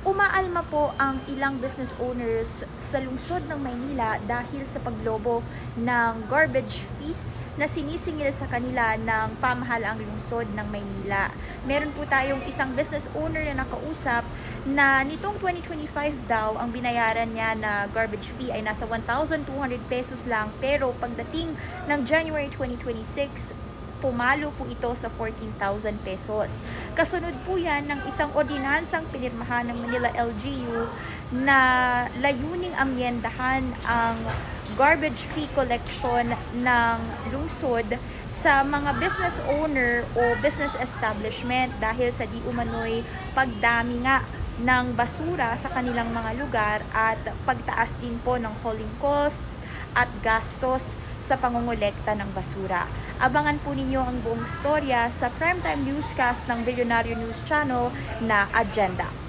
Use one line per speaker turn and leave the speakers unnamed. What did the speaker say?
Umaalma po ang ilang business owners sa lungsod ng Maynila dahil sa paglobo ng garbage fees na sinisingil sa kanila ng pamahalaang lungsod ng Maynila. Meron po tayong isang business owner na nakausap na nitong 2025 daw ang binayaran niya na garbage fee ay nasa 1,200 pesos lang, pero pagdating ng January 2026 pumalo po ito sa 14,000 pesos. Kasunod po yan ng isang ordinansang pinirmahan ng Manila LGU na layuning amyendahan ang garbage fee collection ng lungsod sa mga business owner o business establishment dahil sa di umano'y pagdami nga ng basura sa kanilang mga lugar at pagtaas din po ng hauling costs at gastos sa pangongolekta ng basura. Abangan po ninyo ang buong storya sa primetime newscast ng Billionaire News Channel na Agenda.